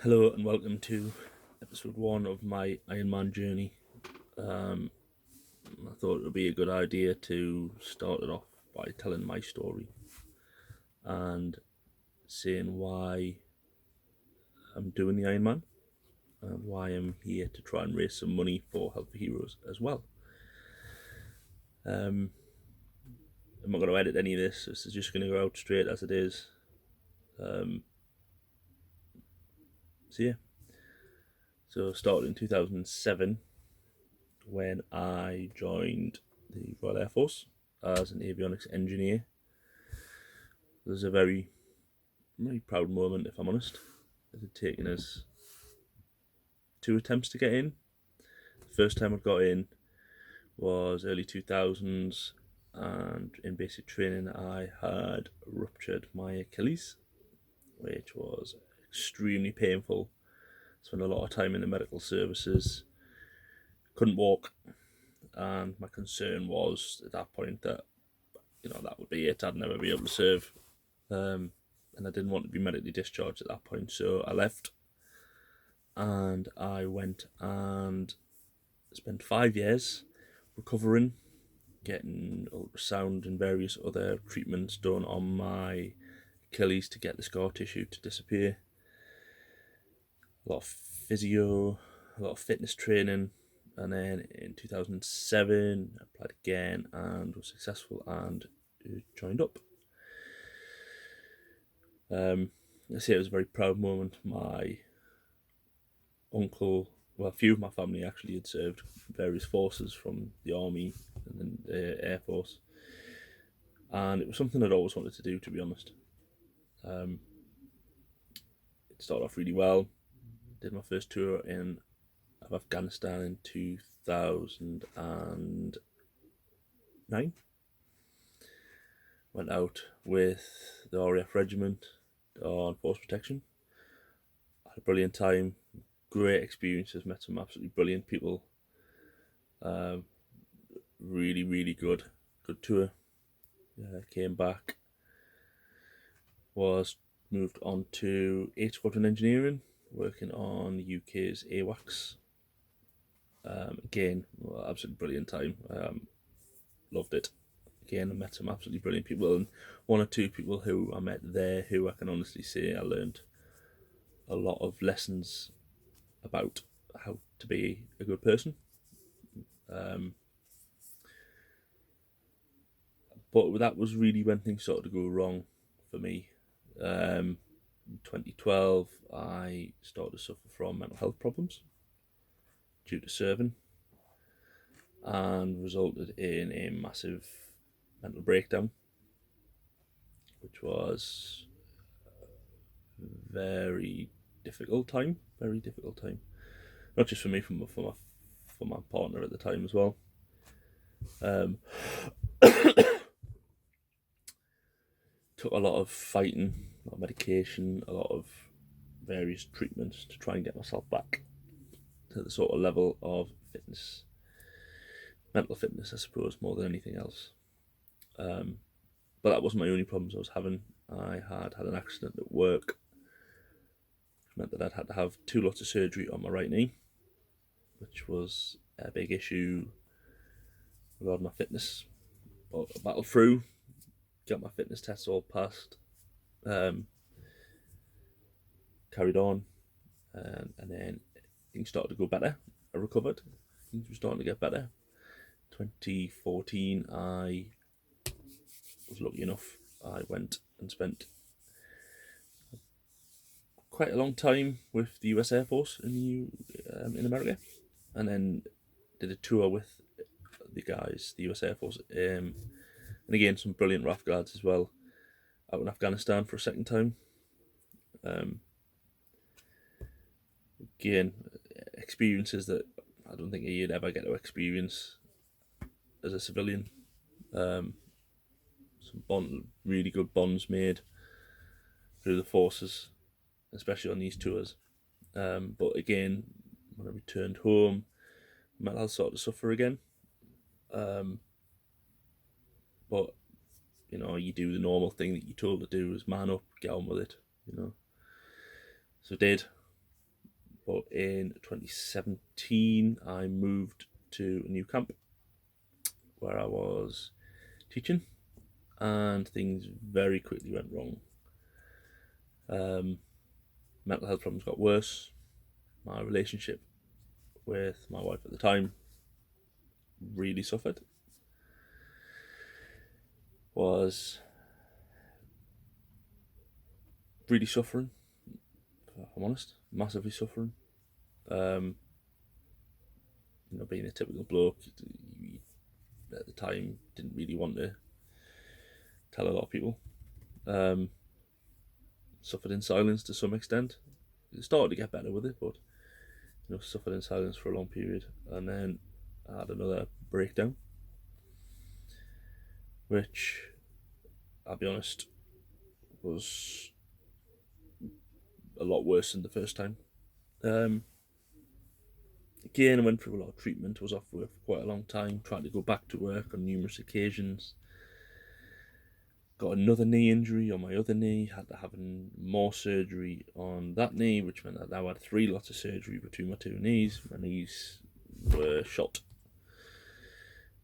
Hello and welcome to episode 1 of my Ironman journey. I thought it would be a good idea to start it off by telling my story and saying why I'm doing the Ironman and why I'm here to try and raise some money for Health for Heroes as well. I'm not going to edit any of this. This is just going to go out straight as it is. So yeah, so started in 2007 when I joined the Royal Air Force as an avionics engineer. It was a very proud moment, if I'm honest. It had taken us 2 attempts to get in. The first time I got in was early 2000s, and in basic training I had ruptured my Achilles, which was extremely painful. Spent a lot of time in the medical services, couldn't walk, and my concern was at that point that that would be it. I'd never be able to serve, and I didn't want to be medically discharged at that point, so I left and I went and spent 5 years recovering, getting ultrasound and various other treatments done on my Achilles to get the scar tissue to disappear. A lot of physio, a lot of fitness training, and then in 2007 I applied again and was successful and joined up. I say it was a very proud moment. My uncle, well, a few of my family actually had served various forces from the army and then the air force, and it was something I'd always wanted to do, to be honest. It started off really well. Did my first tour of Afghanistan in 2009. Went out with the RAF regiment on force protection. Had a brilliant time, great experiences, met some absolutely brilliant people. Really, really good tour. Came back, was moved on to 8 Squadron Engineering, working on the UK's AWACS. Again, absolutely brilliant time. Loved it. Again, I met some absolutely brilliant people, and one or two people who I met there who I can honestly say I learned a lot of lessons about how to be a good person. But that was really when things started to go wrong for me. In 2012, I started to suffer from mental health problems due to serving, and resulted in a massive mental breakdown, which was very difficult time. Very difficult time, not just for me, for my partner at the time as well. Took a lot of fighting, a lot of medication, a lot of various treatments to try and get myself back to the sort of level of fitness, mental fitness, I suppose, more than anything else. But that wasn't my only problems I was having. I had an accident at work, which meant that I'd had to have 2 lots of surgery on my right knee, which was a big issue regarding my fitness. But I battled through, got my fitness tests all passed, um, carried on, and then things started to go better. I recovered. Things were starting to get better. 2014, I was lucky enough. I went and spent quite a long time with the US Air Force in America, and then did a tour with the guys, the US Air Force, and again some brilliant RAF guards as well, out in Afghanistan for a second time. Again, experiences that I don't think you'd ever get to experience as a civilian. Some really good bonds made through the forces, especially on these tours. But again, when I returned home, mental health started to suffer again. But you do the normal thing that you're told to do: is man up, get on with it. So I did. But in 2017, I moved to a new camp where I was teaching, and things very quickly went wrong. Mental health problems got worse. My relationship with my wife at the time really suffered. Was really suffering, if I'm honest, massively suffering. Being a typical bloke, at the time didn't really want to tell a lot of people. Suffered in silence to some extent. It started to get better with it, but suffered in silence for a long period, and then I had another breakdown, which, I'll be honest, was a lot worse than the first time. Again, I went through a lot of treatment, was off work for quite a long time, tried to go back to work on numerous occasions. Got another knee injury on my other knee, had to have more surgery on that knee, which meant that I had 3 lots of surgery between my 2 knees. My knees were shot.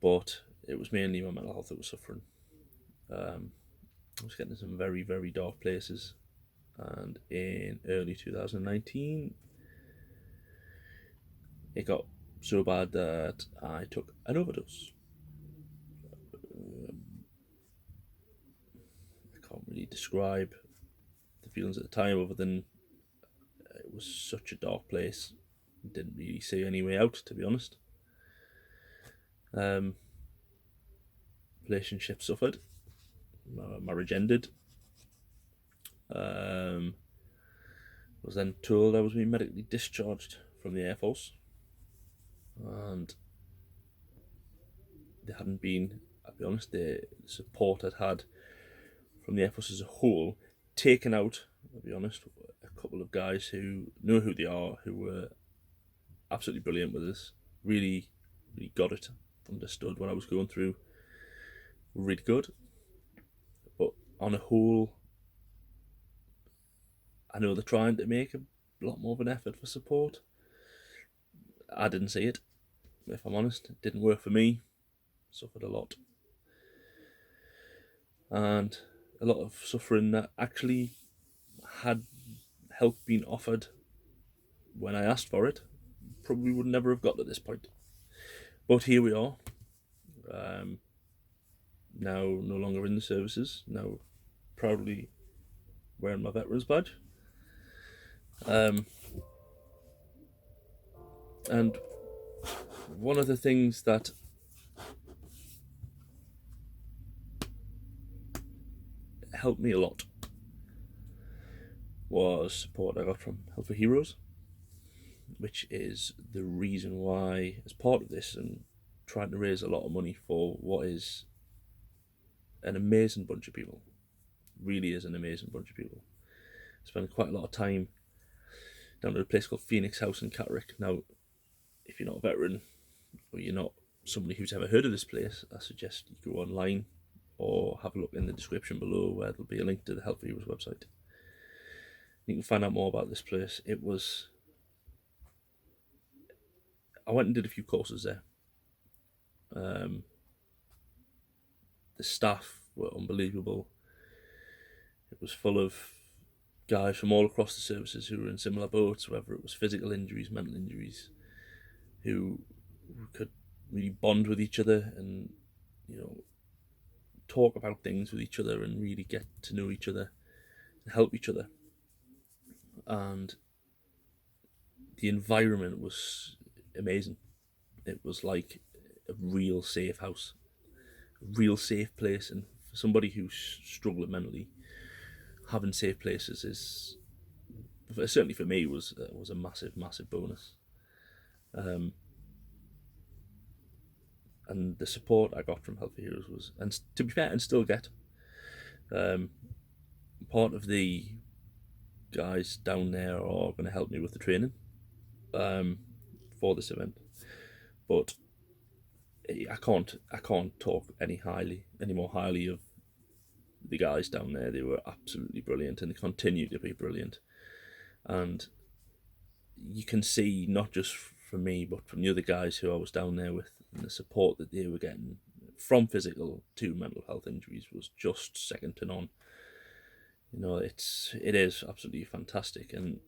But it was mainly my mental health that was suffering. I was getting in some very, very dark places. And in early 2019, it got so bad that I took an overdose. I can't really describe the feelings at the time other than it was such a dark place. Didn't really see any way out, to be honest. Relationship suffered. Marriage ended. Was then told I was being medically discharged from the Air Force, and there hadn't been, I'll be honest, the support I'd had from the Air Force as a whole taken out, I'll be honest, a couple of guys who know who they are, who were absolutely brilliant with us, really, really got it, understood what I was going through, were really good. But on a whole, I know they're trying to make a lot more of an effort for support. I didn't see it, if I'm honest. It didn't work for me. Suffered a lot. And a lot of suffering that actually had help been offered when I asked for it, probably would never have got to this point. But here we are. Now no longer in the services. Now proudly wearing my veteran's badge. And one of the things that helped me a lot was support I got from Health for Heroes, which is the reason why, as part of this and trying to raise a lot of money for what is an amazing bunch of people, really is an amazing bunch of people. Spent quite a lot of time down at a place called Phoenix House in Catterick. Now, if you're not a veteran or you're not somebody who's ever heard of this place, I suggest you go online or have a look in the description below where there'll be a link to the Health for Heroes website. You can find out more about this place. I went and did a few courses there. The staff were unbelievable. It was full of guys from all across the services who were in similar boats, whether it was physical injuries, mental injuries, who could really bond with each other and, talk about things with each other and really get to know each other and help each other. And the environment was amazing. It was like a real safe house, a real safe place. And for somebody who's struggling mentally, having safe places is, certainly for me, was a massive, massive bonus. And the support I got from Health for Heroes was, and to be fair, and still get. Part of the guys down there are going to help me with the training for this event, but I can't talk any more highly of the guys down there. They were absolutely brilliant, and they continue to be brilliant. And you can see, not just from me, but from the other guys who I was down there with, and the support that they were getting from physical to mental health injuries was just second to none. It is absolutely fantastic, and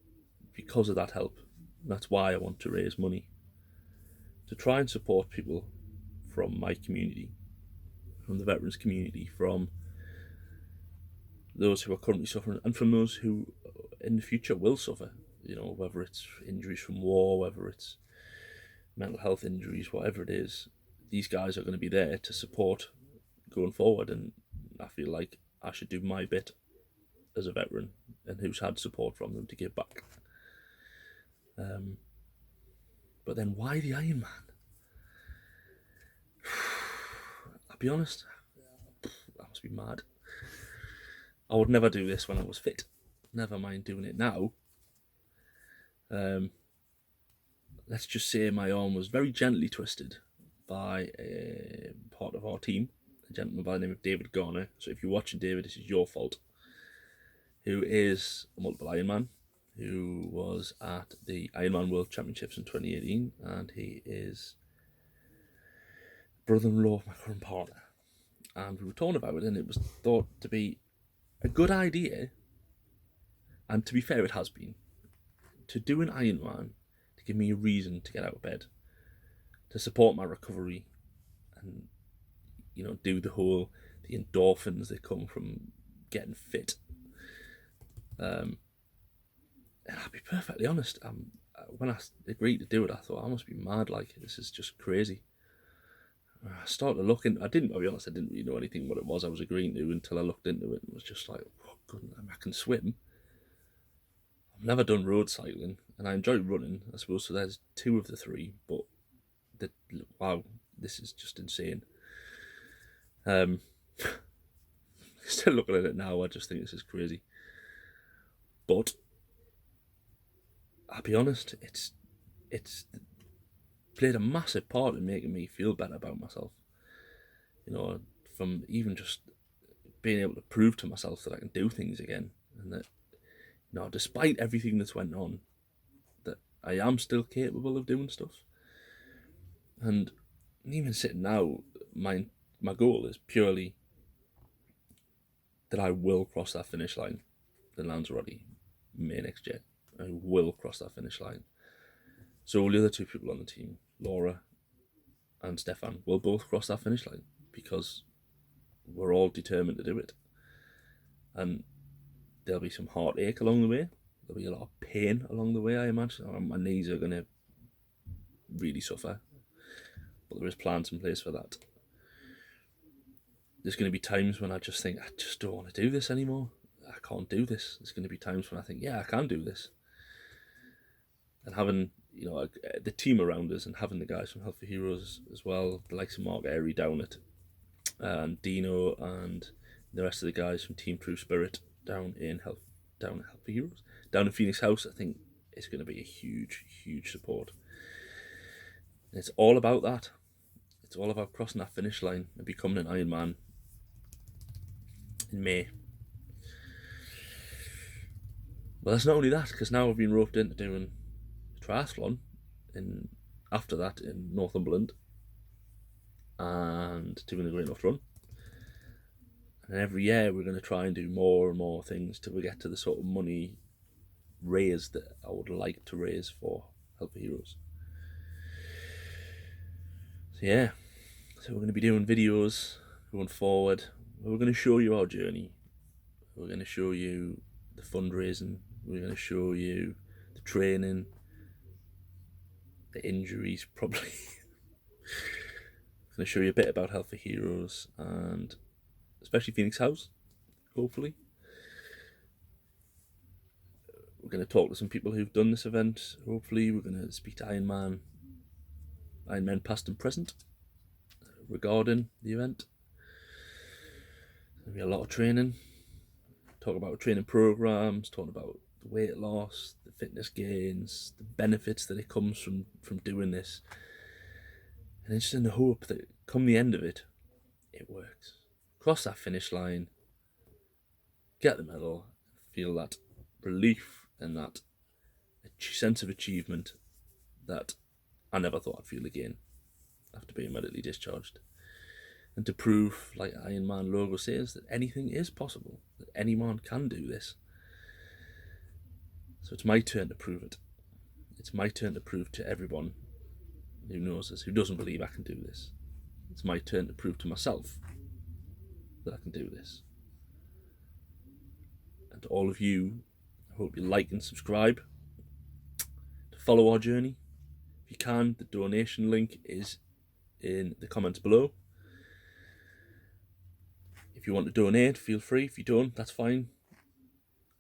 because of that help, that's why I want to raise money to try and support people from my community, from the veterans community, from those who are currently suffering, and from those who in the future will suffer. Whether it's injuries from war, whether it's mental health injuries, whatever it is, these guys are going to be there to support going forward, and I feel like I should do my bit as a veteran and who's had support from them to give back. But then why the Iron Man? I'll be honest, I must be mad. I would never do this when I was fit. Never mind doing it now. Let's just say my arm was very gently twisted by a part of our team, a gentleman by the name of David Garner. So if you're watching, David, this is your fault. Who is a multiple Ironman, who was at the Ironman World Championships in 2018, and he is brother-in-law of my current partner. And we were talking about it, and it was thought to be a good idea, and to be fair, it has been, to do an Ironman to give me a reason to get out of bed, to support my recovery, and do the endorphins that come from getting fit. And I'll be perfectly honest, when I agreed to do it, I thought, I must be mad, like, this is just crazy. I started looking, I'll be honest, I didn't really know anything what it was I was agreeing to until I looked into it and was just like, oh, goodness, I can swim. I've never done road cycling, and I enjoy running, I suppose, so there's two of the three, but wow, this is just insane. Still looking at it now, I just think this is crazy. But I'll be honest, it's played a massive part in making me feel better about myself. From even just being able to prove to myself that I can do things again, and that despite everything that's went on, that I am still capable of doing stuff. And even sitting now, my goal is purely that I will cross that finish line in Lanzarote May next year. I will cross that finish line. So the other two people on the team, Laura and Stefan, will both cross that finish line because we're all determined to do it. And there'll be some heartache along the way. There'll be a lot of pain along the way, I imagine. My knees are going to really suffer. But there is plans in place for that. There's going to be times when I just think, I just don't want to do this anymore. I can't do this. There's going to be times when I think, yeah, I can do this. And having the team around us, and having the guys from Health for Heroes as well, the likes of Mark Airy down at, and Dino, and the rest of the guys from Team True Spirit down at Health for Heroes, down in Phoenix House, I think it's going to be a huge, huge support. And it's all about that. It's all about crossing that finish line and becoming an Ironman in May. But that's not only that, because now I've been roped into doing a triathlon after that in Northumberland, and doing the Great North Run. And every year we're going to try and do more and more things till we get to the sort of money raised that I would like to raise for Health for Heroes. So yeah, so we're going to be doing videos going forward. We're going to show you our journey. We're going to show you the fundraising. We're going to show you the training, the injuries probably. I'm going to show you a bit about Health for Heroes, and especially Phoenix House, hopefully. We're going to talk to some people who've done this event. Hopefully we're going to speak to Ironman past and present regarding the event. There'll be a lot of training. Talk about training programs, talk about the weight loss, the fitness gains, the benefits that it comes from doing this. And it's just in the hope that come the end of it, it works. Cross that finish line, get the medal, feel that relief and that sense of achievement that I never thought I'd feel again after being medically discharged. And to prove, like Iron Man logo says, that anything is possible, that any man can do this. So it's my turn to prove it. It's my turn to prove to everyone who knows this, who doesn't believe I can do this. It's my turn to prove to myself that I can do this. And to all of you, I hope you like and subscribe to follow our journey. If you can, the donation link is in the comments below. If you want to donate, feel free. If you don't, that's fine.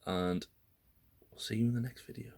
And we'll see you in the next video.